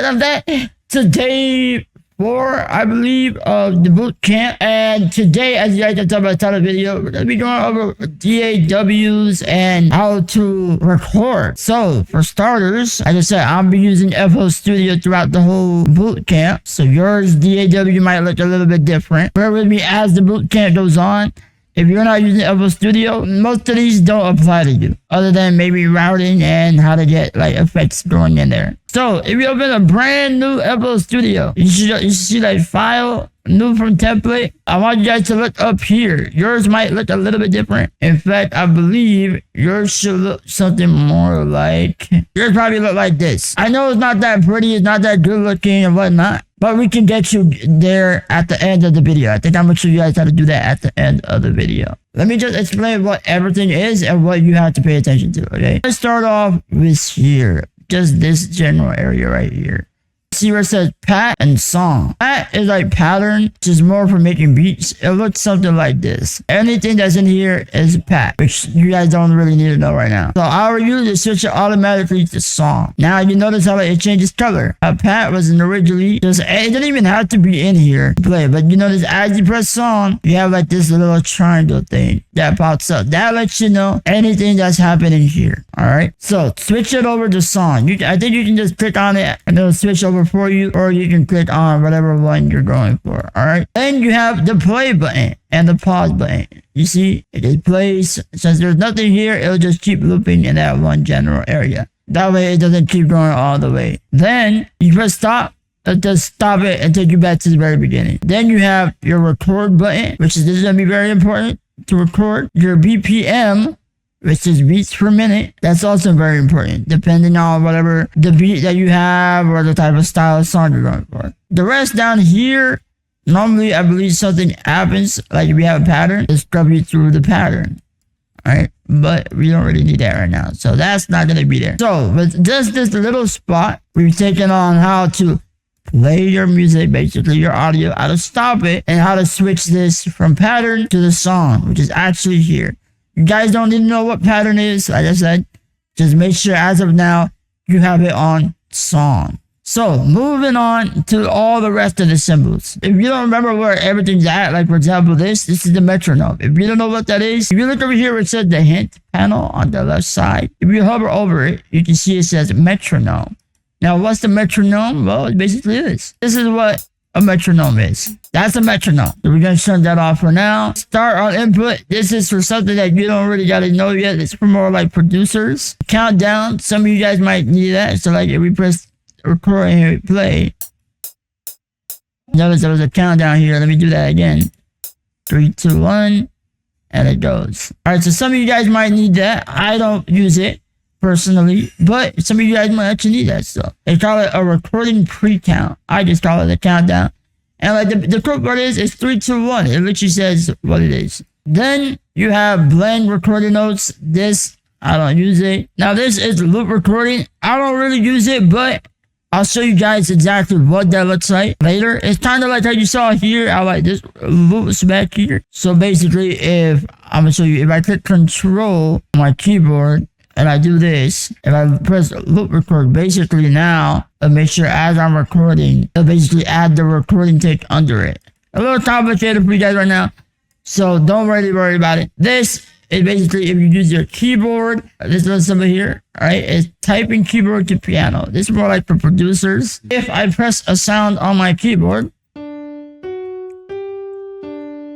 as of that, today 4, I believe, of the boot camp. And today, as you guys can tell by the title of the video, we're going to be going over DAWs and how to record. So, for starters, as I said, I'll be using FL Studio throughout the whole boot camp. So, yours, DAW, might look a little bit different. Bear with me as the boot camp goes on. If you're not using FL Studio, most of these don't apply to you, other than maybe routing and how to get like effects going in there. So if you open a brand new FL Studio, you should see like file, new from template. I want you guys to look up here. Yours might look a little bit different. In fact, I believe yours should look something more like, yours probably look like this. I know it's not that pretty, it's not that good looking and whatnot, but we can get you there at the end of the video. I think I'm going to show you guys how to do that at the end of the video. Let me just explain what everything is and what you have to pay attention to, okay? Let's start off with here. Just this general area right here. See where it says pat and song. Pat is like pattern, which is more for making beats. It looks something like this. Anything that's in here is pat, which you guys don't really need to know right now. So our user switch it automatically to song. Now you notice how it changes color. Pat was originally just, it didn't even have to be in here to play, but you notice as you press song, you have like this little triangle thing that pops up. That lets you know anything that's happening here. All right. So switch it over to song. I think you can just click on it and it'll switch over for you, or you can click on whatever one you're going for. All right. Then you have the play button and the pause button. You see, it just plays. Since there's nothing here, it'll just keep looping in that one general area. That way it doesn't keep going all the way. Then you press stop. It'll just stop it and take you back to the very beginning. Then you have your record button, which is, this is going to be very important to record. Your BPM, which is beats per minute. That's also very important, depending on whatever the beat that you have or the type of style of song you're going for. The rest down here, normally I believe something happens, like if we have a pattern, it'll scrub you through the pattern. Alright, but we don't really need that right now, so that's not going to be there. So with just this little spot, we've taken on how to play your music, basically your audio, how to stop it, and how to switch this from pattern to the song, which is actually here. You guys don't need to know what pattern is. Like I said, just make sure as of now, you have it on song. So moving on to all the rest of the symbols. If you don't remember where everything's at, like for example, this is the metronome. If you don't know what that is, if you look over here where it says the hint panel on the left side, if you hover over it, you can see it says metronome. Now, what's the metronome? Well, it basically is. This is what a metronome is. That's a metronome. So we're going to shut that off for now. Start on input. This is for something that you don't really got to know yet. It's for more like producers. Countdown. Some of you guys might need that. So like if we press record and hit play. Notice there was a countdown here. Let me do that again. 3, 2, 1. And it goes. All right. So some of you guys might need that. I don't use it personally, but some of you guys might actually need that stuff. They call it a recording pre-count. I just call it a countdown. And like the cool part is, it's 3, 2, 1. It literally says what it is. Then you have blend recording notes. This, I don't use it. Now this is loop recording. I don't really use it, but I'll show you guys exactly what that looks like later. It's kind of like how you saw here. I like this loops back here. So basically, if I'm gonna show you, if I click Control on my keyboard, and I do this, if I press loop record, basically now, it'll make sure as I'm recording, it'll basically add the recording take under it. A little complicated for you guys right now, so don't really worry about it. This is basically if you use your keyboard, this little symbol here, alright, it's typing keyboard to piano. This is more like for producers. If I press a sound on my keyboard,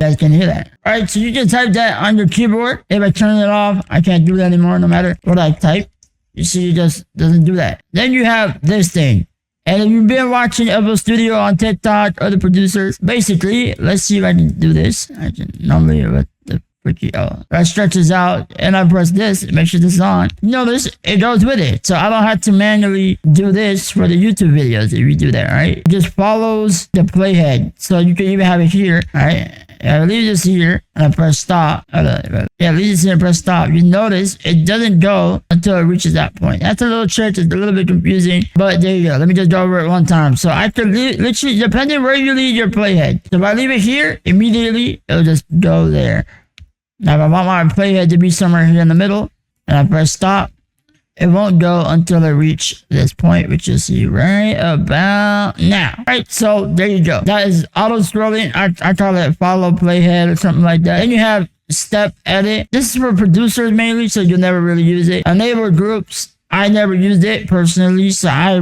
you guys can hear that. Alright, so you can type that on your keyboard. If I turn it off, I can't do that anymore no matter what I type. You see, it just doesn't do that. Then you have this thing. And if you've been watching FL Studio on TikTok, other producers, basically, let's see if I can do this. I can normally with the freaky, I stretch this out and I press this, make sure this is on. Notice it goes with it. So I don't have to manually do this for the YouTube videos if you do that, right? It just follows the playhead. So you can even have it here, right? I leave this here and I press stop. Yeah, leave this here and press stop. You notice it doesn't go until it reaches that point. That's a little trick. It's a little bit confusing, but there you go. Let me just go over it one time. So I could literally, depending where you leave your playhead. So if I leave it here, immediately it'll just go there. Now if I want my playhead to be somewhere here in the middle and I press stop, it won't go until I reach this point, which you'll see right about now. All right, so there you go. That is auto scrolling. I call it follow playhead or something like that. Then you have step edit. This is for producers mainly, so you'll never really use it. Enable groups. I never used it personally, so I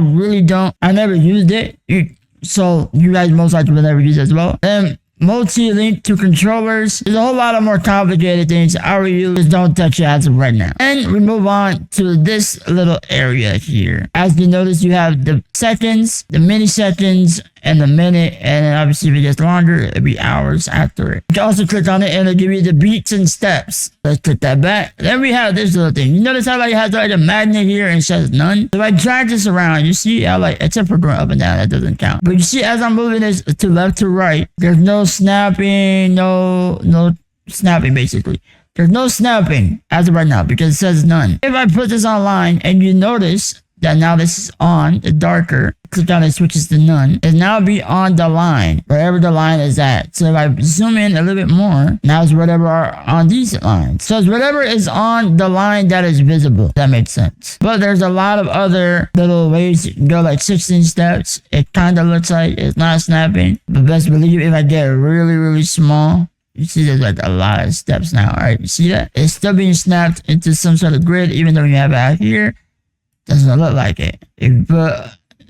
never used it. So you guys most likely will never use it as well. Then multi-link to controllers. There's a whole lot of more complicated things. I will use. Just don't touch it as of right now. And we move on to this little area here. As you notice, you have the seconds, the milliseconds, and the minute. And then obviously if it gets longer, it'll be hours after it. You can also click on it and it'll give you the beats and steps. Let's click that back. Then we have this little thing. You notice how like it has like a magnet here and it says none. So if I drag this around, you see how like, except for going up and down, that doesn't count. But you see as I'm moving this to left to right, there's no snapping, no snapping basically. There's no snapping as of right now because it says none. If I put this online and you notice that now this is on, the darker, click on it, switches to none, it now be on the line, wherever the line is at. So if I zoom in a little bit more, now it's whatever are on these lines. So it's whatever is on the line that is visible. That makes sense. But there's a lot of other little ways you can go, like 16 steps. It kind of looks like it's not snapping. But best believe if I get really, really small, you see there's like a lot of steps now. All right, you see that? It's still being snapped into some sort of grid, even though you have it out here. Doesn't look like it. If you put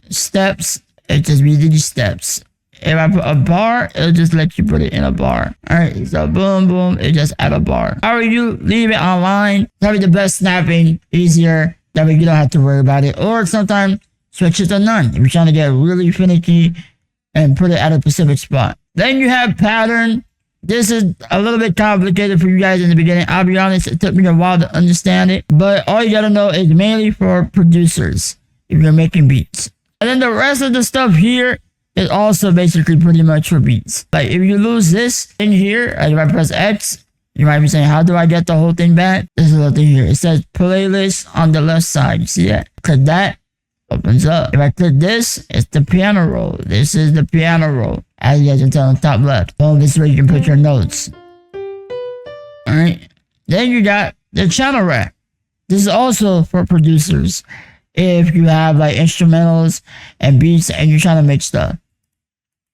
steps, it just be these steps. If I put a bar, it'll just let you put it in a bar. Alright, so boom, boom, it just add a bar. Or you leave it online. That'll be the best snapping, easier. That way you don't have to worry about it. Or sometimes switch it to none if you're trying to get really finicky and put it at a specific spot. Then you have pattern. This is a little bit complicated for you guys in the beginning. I'll be honest, it took me a while to understand it. But all you gotta know is mainly for producers if you're making beats. And then the rest of the stuff here is also basically pretty much for beats. Like if you lose this in here, like if I press X, you might be saying, how do I get the whole thing back? There's a little thing here. It says playlist on the left side. You see that? Click that. Opens up. If I click this, it's the piano roll. This is the piano roll. As you guys can tell on the top left. Oh, this is where you can put your notes. Alright. Then you got the channel rack. This is also for producers. If you have like instrumentals and beats and you're trying to mix stuff.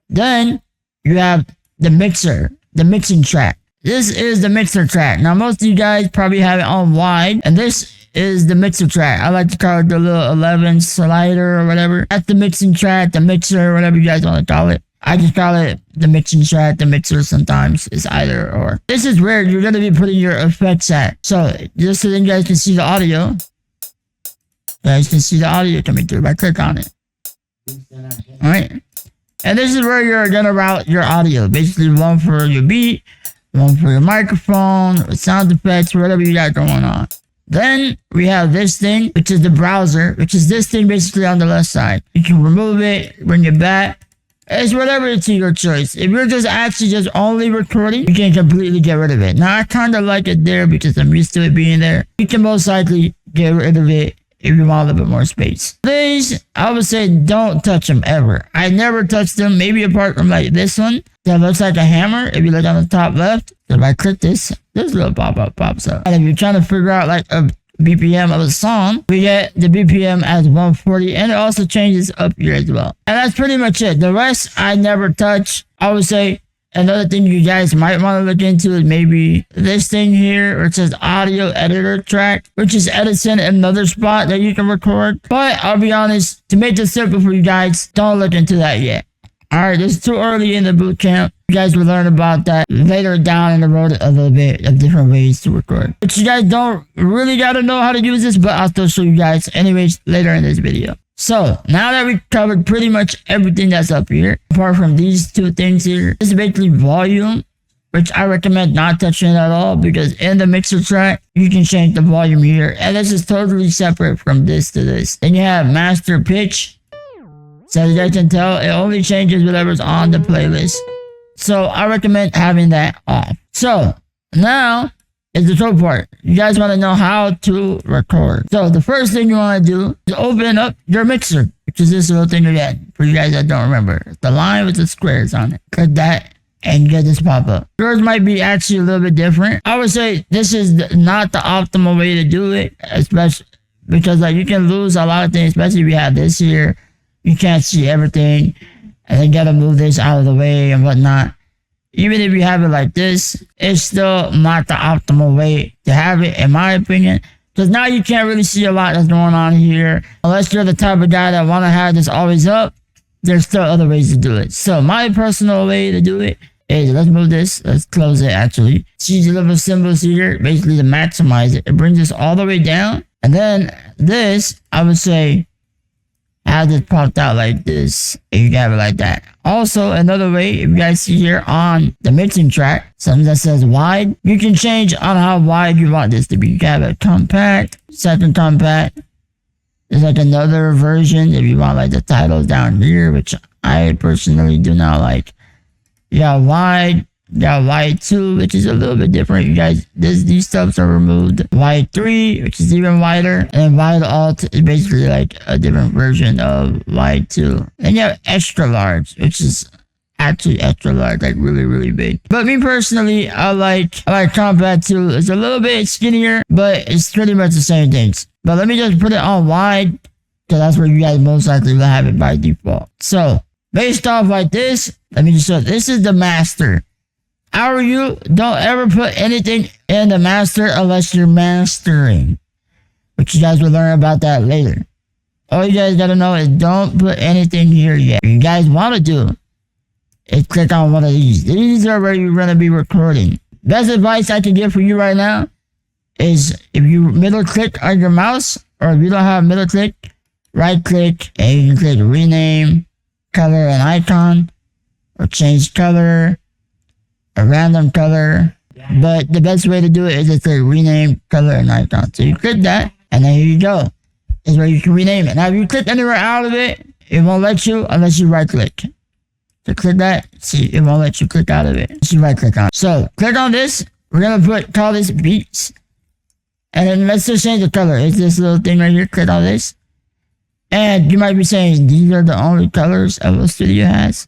Then you have the mixer, the mixing track. This is the mixer track. Now most of you guys probably have it on wide. And this is the mixer track. I like to call it the little 11 slider or whatever. That's the mixing track, the mixer, whatever you guys want to call it. I just call it the mixing track, the mixer sometimes. It's either or. This is where you're going to be putting your effects at. So just so then you guys can see the audio. You guys can see the audio coming through if I click on it. Alright. And this is where you're going to route your audio. Basically one for your beat, one for your microphone, sound effects, whatever you got going on. Then we have this thing, which is the browser, which is this thing basically on the left side. You can remove it, bring it back. It's whatever to your choice. If you're just only recording, you can completely get rid of it. Now I kind of like it there because I'm used to it being there. You can most likely get rid of it if you want a little bit more space. These, I would say don't touch them ever. I never touched them, maybe apart from like this one that looks like a hammer. If you look on the top left, if I click this little pop-up pops up. And if you're trying to figure out like a BPM of a song, we get the BPM as 140 and it also changes up here as well. And that's pretty much it. The rest I never touch. I would say another thing you guys might want to look into is maybe this thing here where it says audio editor track, which is Edison, another spot that you can record. But I'll be honest, to make this simple for you guys, don't look into that yet. Alright, it's too early in the boot camp. You guys will learn about that later down in the road a little bit of different ways to record. But you guys don't really got to know how to use this, but I'll still show you guys anyways later in this video. So, now that we covered pretty much everything that's up here, apart from these two things here, this is basically volume, which I recommend not touching at all because in the mixer track, you can change the volume here. And this is totally separate from this to this. Then you have master pitch. So as you guys can tell, it only changes whatever's on the playlist. So I recommend having that off. So now is the trope part. You guys want to know how to record. So the first thing you want to do is open up your mixer, which is this little thing again. For you guys that don't remember, the line with the squares on it. Click that and get this pop up. Yours might be actually a little bit different. I would say this is not the optimal way to do it, especially because like you can lose a lot of things, especially if you have this here. You can't see everything, and then you gotta move this out of the way and whatnot. Even if you have it like this, it's still not the optimal way to have it, in my opinion. Because now you can't really see a lot that's going on here. Unless you're the type of guy that want to have this always up, there's still other ways to do it. So my personal way to do it is, let's move this. Let's close it actually. See the little symbols here, basically to maximize it. It brings this all the way down. And then this, I would say, have this popped out like this. If you have it like that. Also, another way, if you guys see here on the mixing track, something that says wide, you can change on how wide you want this to be. You can have it compact, second compact. There's like another version if you want like the titles down here, which I personally do not like. You got wide, you got wide 2, which is a little bit different. You guys, these stuffs are removed. Wide 3, which is even wider. And wide alt is basically like a different version of wide 2. And you have extra large, which is actually extra large, like really, really big. But me personally, I like compact 2. It's a little bit skinnier, but it's pretty much the same things. But let me just put it on wide, because that's where you guys most likely will have it by default. So, based off like this, let me just show, this is the master. How are you? Don't ever put anything in the master unless you're mastering. Which you guys will learn about that later. All you guys gotta know is don't put anything here yet. What you guys wanna do is click on one of these. These are where you're gonna be recording. Best advice I can give for you right now is if you middle click on your mouse, or if you don't have middle click, right click and you can click rename, color and icon, or change color, a random color. But the best way to do it is to click rename, color, and icon. So you click that, and then here you go. Is where you can rename it. Now if you click anywhere out of it, it won't let you unless you right click. So click that, see, it won't let you click out of it. Unless you right click on it. So click on this, we're gonna call this beats. And then let's just change the color. It's this little thing right here, click on this. And you might be saying, these are the only colors FL Studio has.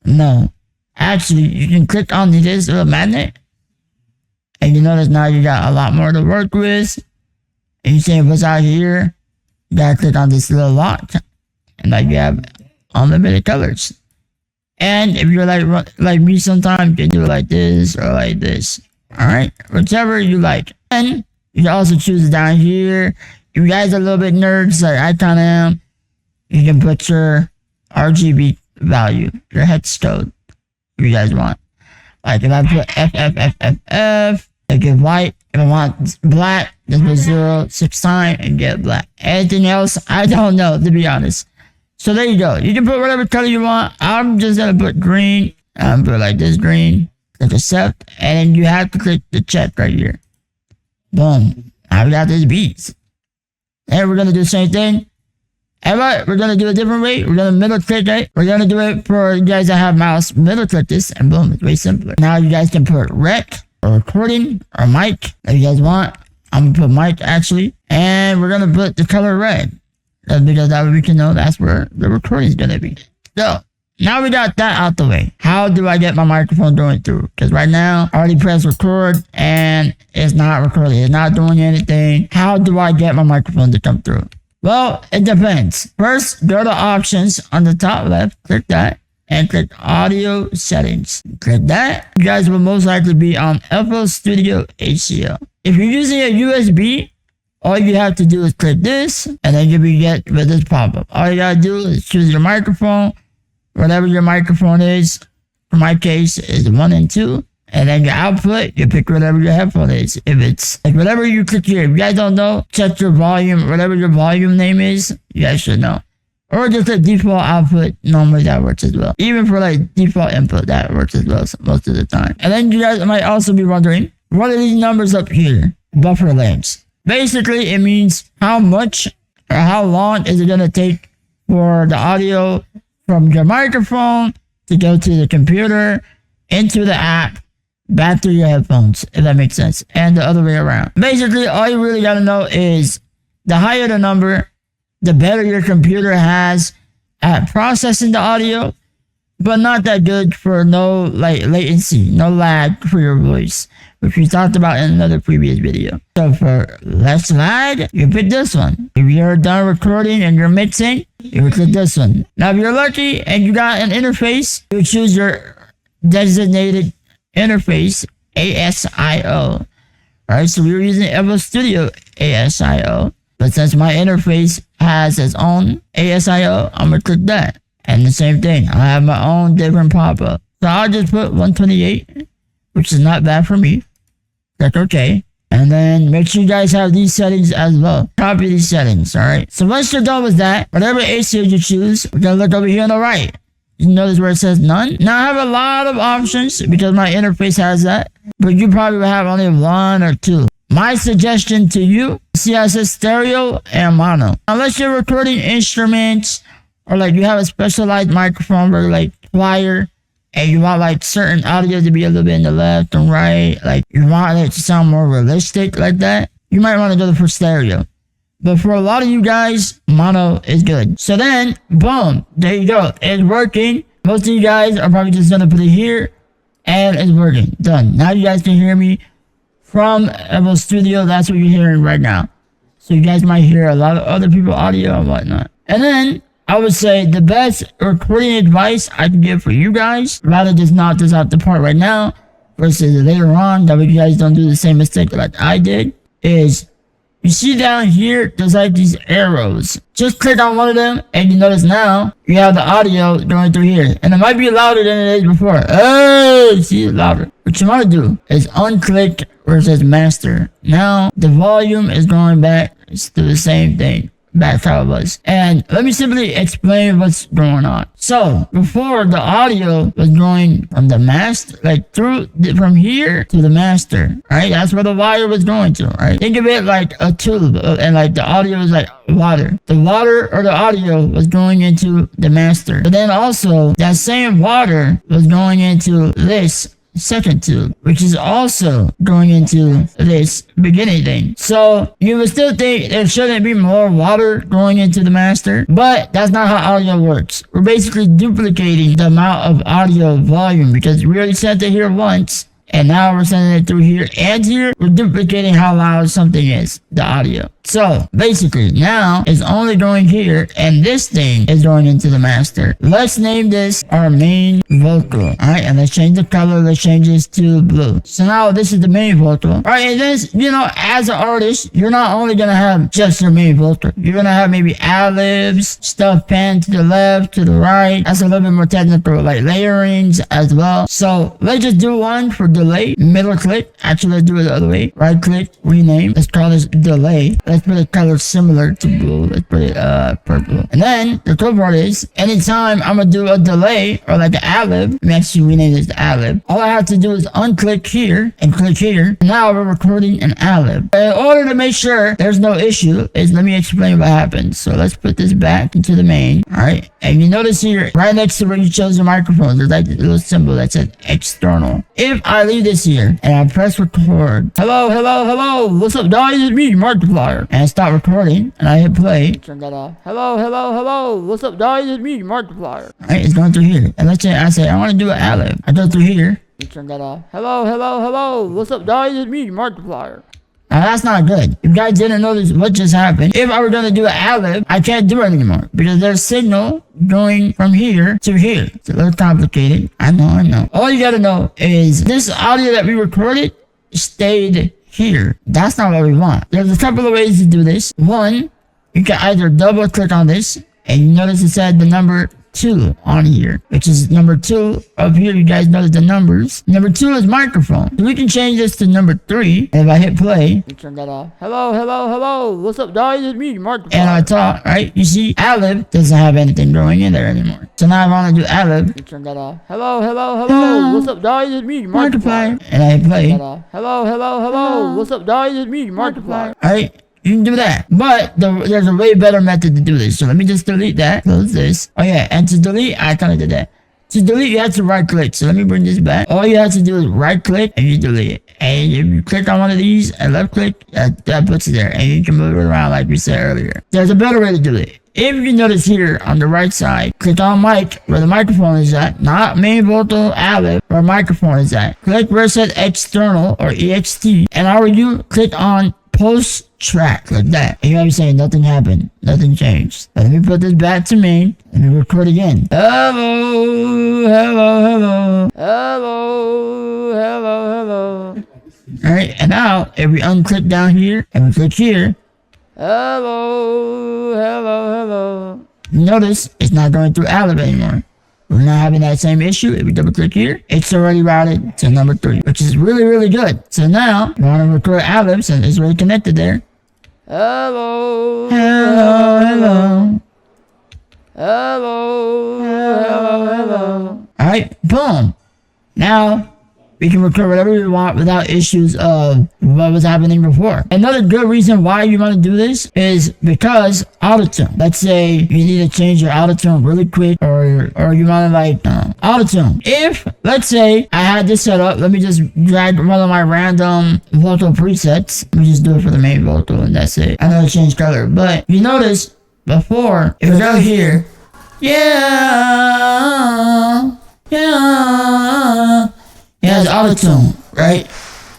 No. Actually, you can click on this little magnet, and you notice now you got a lot more to work with. And you say what's out here, you gotta click on this little lock, and like you have unlimited colors. And if you're like me sometimes, you can do it like this or like this. Alright, whichever you like. And you can also choose down here. If you guys are a little bit nerds like I kinda am, you can put your RGB value, your hex code. If you guys want. Like if I put FFFFF, I get white. If I want black, just put 0 6 times and get black. Anything else, I don't know, to be honest. So there you go. You can put whatever color you want. I'm just gonna put green. I'm gonna put like this green. Click accept, and then you have to click the check right here. Boom. Now we got these beats. And we're gonna do the same thing. Alright, we're gonna do a different way. We're gonna middle click it. We're gonna do it for you guys that have mouse. Middle click this, and boom, it's way simpler. Now you guys can put rec, or recording, or mic, if you guys want. I'm gonna put mic actually. And we're gonna put the color red. That's because that way we can know that's where the recording is gonna be. So, now we got that out the way. How do I get my microphone going through? Because right now, I already pressed record, and it's not recording. It's not doing anything. How do I get my microphone to come through? Well, it depends. First, go to options on the top left, click that, and click audio settings. Click that. You guys will most likely be on FL Studio HCL. If you're using a USB, all you have to do is click this, and then you'll be get with this pop-up. All you gotta do is choose your microphone, whatever your microphone is. For my case, is 1 and 2. And then your output, you pick whatever your headphone is. If it's like whatever you click here, if you guys don't know, check your volume, whatever your volume name is, you guys should know. Or just a default output, normally that works as well. Even for like default input, that works as well most of the time. And then you guys might also be wondering, what are these numbers up here? Buffer lengths. Basically, it means how much or how long is it gonna take for the audio from your microphone to go to the computer, into the app, back through your headphones, if that makes sense, and the other way around. Basically, all you really gotta know is the higher the number, the better your computer has at processing the audio, but not that good for no like latency, no lag for your voice. which we talked about in another previous video. So for left slide, you pick this one. If you're done recording and you're mixing, you click this one. Now if you're lucky and you got an interface, you choose your designated interface, ASIO. Alright, so we were using FL Studio ASIO, but since my interface has its own ASIO, I'm gonna click that. And the same thing, I have my own different pop-up. So I'll just put 128, which is not bad for me. Click OK. And then make sure you guys have these settings as well. Copy these settings, alright? So once you're done with that, whatever ASIO you choose, we're gonna look over here on the right. You notice where it says none. Now I have a lot of options because my interface has that, but you probably will have only one or two. My suggestion to you, see how it says stereo and mono. Unless you're recording instruments or like you have a specialized microphone or like choir and you want like certain audio to be a little bit in the left and right, like you want it to sound more realistic like that, you might want to go for stereo. But for a lot of you guys, mono is good. So then, boom, there you go. It's working. Most of you guys are probably just gonna put it here, and it's working. Done. Now you guys can hear me from FL Studio. That's what you're hearing right now. So you guys might hear a lot of other people's audio and whatnot. And then, I would say the best recording advice I can give for you guys, rather just knock this out the park right now, versus later on, that way you guys don't do the same mistake like I did, is you see down here, there's like these arrows. Just click on one of them, and you notice now, you have the audio going through here. And it might be louder than it is before. Oh, see, it's louder. What you want to do is unclick where it says master. Now, the volume is going back. It's still the same thing. Back how it was. And let me simply explain what's going on. So before, the audio was going from the master, like from here to the master, right? That's where the wire was going to, right? Think of it like a tube, and like the audio was like water. The water or the audio was going into the master. But then also that same water was going into this second tube, which is also going into this beginning thing. So you would still think there shouldn't be more water going into the master, but that's not how audio works. We're basically duplicating the amount of audio volume because we already sent it here once, and now we're sending it through here and here. We're duplicating how loud something is, the audio. So basically now it's only going here, and this thing is going into the master. Let's name this our main vocal. Alright, and let's change the color. Let's change this to blue. So now this is the main vocal. Alright, and this, you know, as an artist, you're not only gonna have just your main vocal. You're gonna have maybe ad-libs, stuff panned to the left, to the right. That's a little bit more technical, like layerings as well. So let's just do one for delay. Middle click. Actually, let's do it the other way. Right click, rename. Let's call this delay. Let's put a color similar to blue. Let's put it purple. And then the cool part is, anytime I'm gonna do a delay or like an ad-lib, let me actually rename this to ad-lib. All I have to do is unclick here and click here. And now we're recording an ad-lib. In order to make sure there's no issue, let me explain what happens. So let's put this back into the main. Alright. And you notice here, right next to where you chose your microphone, there's like a little symbol that says external. If I leave this here and I press record, hello, hello, hello, what's up guys, it's me, Markiplier, and I stop recording and I hit play, turn that off, hello, hello, hello, what's up guys, it's me, Markiplier. Alright, it's going through here, and let's say I say I want to do an ad-lib. I go through here, you turn that off, hello, hello, hello, what's up guys, it's me, Markiplier. Now that's not good. If you guys didn't notice what just happened, if I were going to do an ad-lib, I can't do it anymore because there's signal going from here to here. It's a little complicated. I know. All you gotta know is this audio that we recorded stayed here. That's not what we want. There's a couple of ways to do this. One, you can either double click on this, and you notice it said the number 2 on here, which is number 2 up here. You guys notice the numbers. Number 2 is microphone. So we can change this to number 3. And if I hit play, you turn that off. Hello, hello, hello. What's up, guys? It's me, Markiplier. And I talk, right? You see, ad-lib doesn't have anything going in there anymore. So now if I want to do ad-lib, you turn that off. Hello, hello, hello. What's up, guys? It's me, Markiplier. And I hit play. Hello, hello, hello. What's up, guys? It's me, Markiplier. Alright. You can do that. But there's a way better method to do this. So let me just delete that. Close this. Oh yeah, and to delete, I kind of did that. To delete, you have to right click. So let me bring this back. All you have to do is right click and you delete it. And if you click on one of these and left click, that puts it there. And you can move it around like we said earlier. There's a better way to do it. if you notice here on the right side, click on mic where the microphone is at, not main vocal ad-lib where microphone is at. Click where it says external or EXT, and how are you? Click on post track like that. And you're saying nothing happened, nothing changed. But let me put this back to main. Let me record again. Hello, hello, hello, hello, hello, hello. Alright, and now if we unclick down here and we click here, hello, hello, hello. Notice it's not going through ad-lib anymore. We're not having that same issue. If we double click here, it's already routed to number 3, which is really, really good. So now, you want to record ad-libs and it's already connected there. Hello, hello, hello. Hello, hello, hello. Alright, boom. Now, we can record whatever we want without issues of what was happening before. Another good reason why you want to do this is because autotune. Let's say you need to change your autotune really quick, or you want to like autotune. If, let's say, I had this set up, let me just drag one of my random vocal presets. Let me just do it for the main vocal and that's it. I know it changed color, but you notice before, if we go here, yeah, it has autotune, right?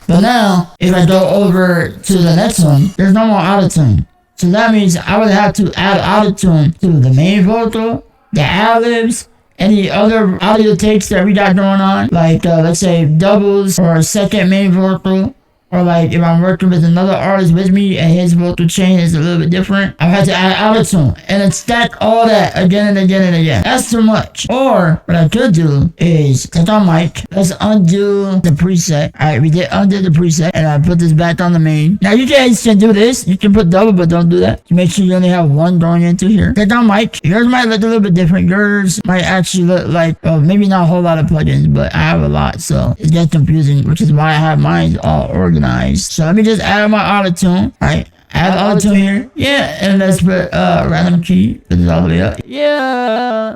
But now, if I go over to the next one, there's no more autotune. So that means I would have to add autotune to the main vocal, the ad-libs, any other audio takes that we got going on, like let's say doubles or a second main vocal, or like if I'm working with another artist with me and his vocal chain is a little bit different, I have to add autotune and then stack all that again and again and again. That's too much. Or what I could do is click on mic. Let's undo the preset. Alright, we did undo the preset and I put this back on the main. Now you guys can do this. You can put double, but don't do that. Make sure you only have one going into here. Click on mic. Yours might look a little bit different. Yours might actually look like, well, maybe not a whole lot of plugins, but I have a lot, so it gets confusing, which is why I have mine all organized. So let me just add my autotune. Alright, add auto-tune here. Yeah, and let's put random key. Put it all the way up. Yeah.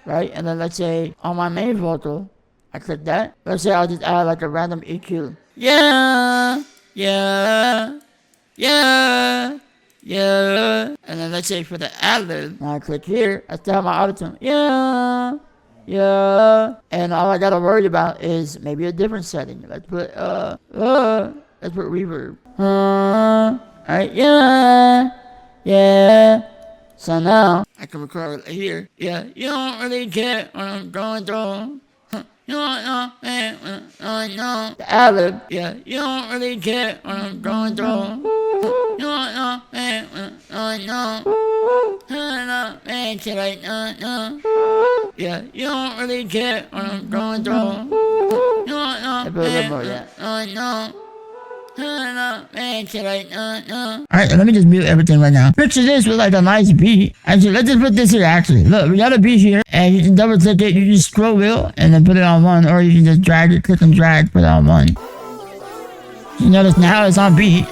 Right, and then let's say on my main vocal, I click that. Let's say I'll just add like a random EQ. Yeah. And then let's say for the ad-lib, when I click here, I still have my autotune. Yeah. And all I gotta worry about is maybe a different setting. Let's put reverb. Alright, yeah. So now I can record here. Yeah, you don't really get what I'm going through. You don't know, man, I know. The ad-lib, yeah, you don't really get what I'm going through. You don't know, man, I know. Man, till I know. Yeah, you don't really get what I'm going through. You don't know, man, I know. Alright, let me just mute everything right now. Picture this with like a nice beat. Actually, let's just put this here actually. Look, we got a beat here, and you can double click it, you just scroll wheel, and then put it on 1, or you can just drag it, click and drag, put it on 1. You notice now it's on beat.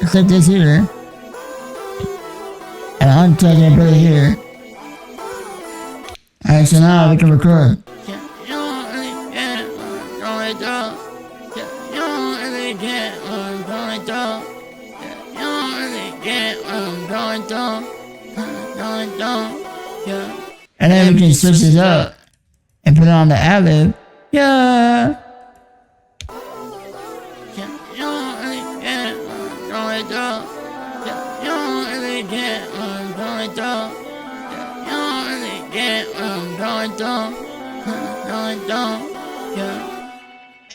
Click this here. And unclick it and put it here. Alright, so now we can record. And then we can switch this up and put it on the ad-lib. Yeah.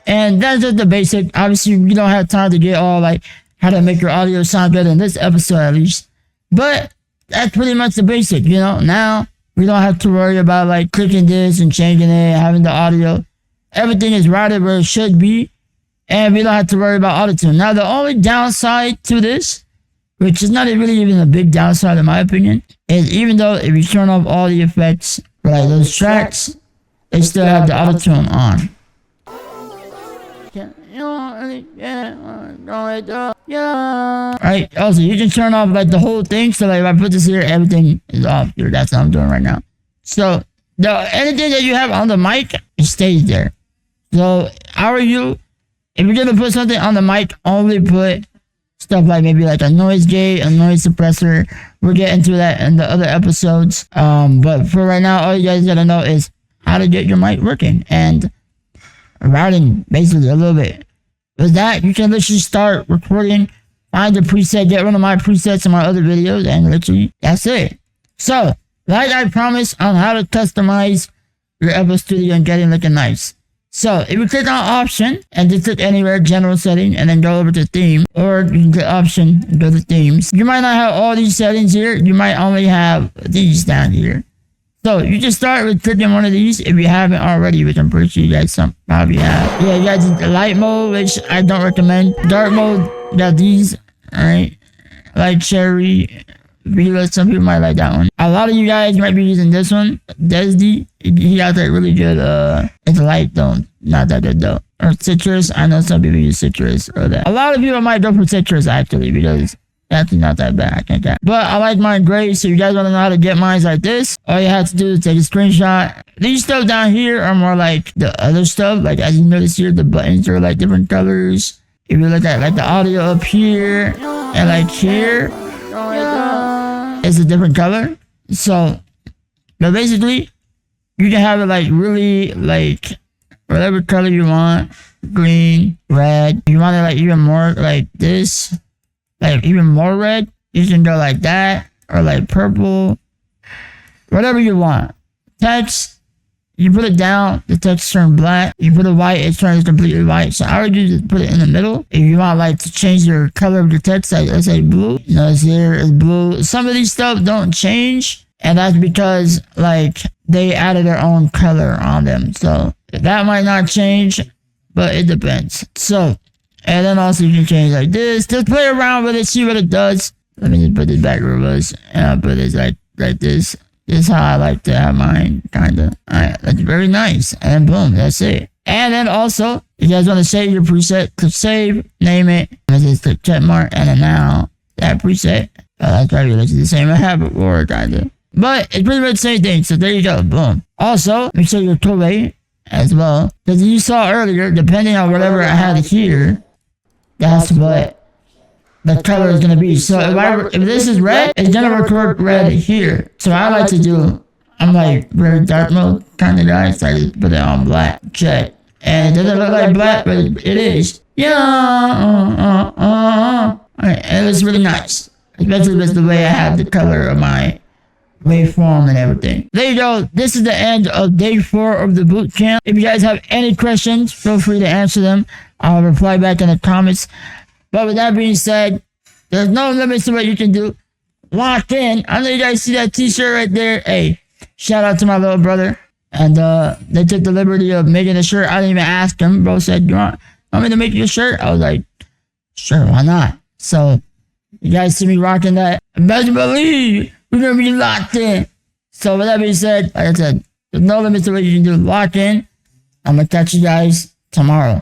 And that's just the basic. Obviously, we don't have time to get all like how to make your audio sound better in this episode at least. But that's pretty much the basic, you know. Now we don't have to worry about like clicking this and changing it, having the audio. Everything is routed where it should be, and we don't have to worry about autotune. Now the only downside to this, which is not really even a big downside in my opinion, is even though if you turn off all the effects, like those tracks, they still have the autotune on. Right, also you can turn off like the whole thing, so like if I put this here, everything is off here. That's what I'm doing right now. So anything that you have on the mic, it stays there. So how are you, if you're gonna put something on the mic, only put stuff like maybe like a noise gate, a noise suppressor. We'll get into that in the other episodes. But for right now, all you guys gotta know is how to get your mic working and routing basically a little bit. With that, you can literally start recording, find the preset, get one of my presets in my other videos, and literally that's it. So, like I promised on how to customize your FL Studio and get it looking nice. So, if you click on option and just click anywhere, general setting, and then go over to theme, or you can click option and go to themes. You might not have all these settings here. You might only have these down here. So you just start with clicking one of these if you haven't already, which I'm pretty sure you guys probably have. Yeah, you guys light mode, which I don't recommend. Dark mode, you got these, alright. Light cherry, Vila, some people might like that one. A lot of you guys might be using this one, Desdi. He got that really good, it's light though, not that good though. Or citrus, I know some people use citrus or that. A lot of people might go for citrus actually, because that's not that bad, I think that. But I like mine gray, so you guys want to know how to get mine like this. All you have to do is take a screenshot. These stuff down here are more like the other stuff. Like as you notice here, the buttons are like different colors. If you look at like the audio up here and like here, it's a different color. So, but basically, you can have it like really like whatever color you want. Green, red. If you want it like even more like this. Like even more red, you can go like that, or like purple, whatever you want. Text, you put it down, the text turns black. You put it white, it turns completely white. So I would just put it in the middle. If you want like to change your color of the text, like let's say blue, you know, it's here, it's blue. Some of these stuff don't change, and that's because like they added their own color on them. So that might not change, but it depends. So. And then also you can change like this. Just play around with it, see what it does. Let me just put this back where it was. And I'll put this like this. This is how I like to have mine, kinda. Alright, that's very nice. And boom, that's it. And then also, if you guys want to save your preset, click save, name it. And just click check mark, and then now, that preset. That's probably the same I had before, kinda. But it's pretty much the same thing, so there you go, boom. Also, make sure you're Tobe as well. Because you saw earlier, depending on whatever I had here, that's what the color is going to be. So if this is red, it's going to record red here. So I like to do, I'm like very dark mode kind of guy, so I just put it on black. Check. And it doesn't look like black, but it is. Yeah. Alright, and it's really nice. Especially with the way I have the color of my waveform and everything. There you go. This is the end of day 4 of the boot camp. If you guys have any questions, feel free to answer them. I'll reply back in the comments. But with that being said, there's no limits to what you can do. Locked in. I know you guys see that t-shirt right there. Hey, shout out to my little brother. And they took the liberty of making a shirt. I didn't even ask him. Bro said, you want me to make you a shirt? I was like, sure, why not? So, you guys see me rocking that. Best believe we're going to be locked in. So with that being said, like I said, there's no limits to what you can do. Lock in. I'm going to catch you guys tomorrow.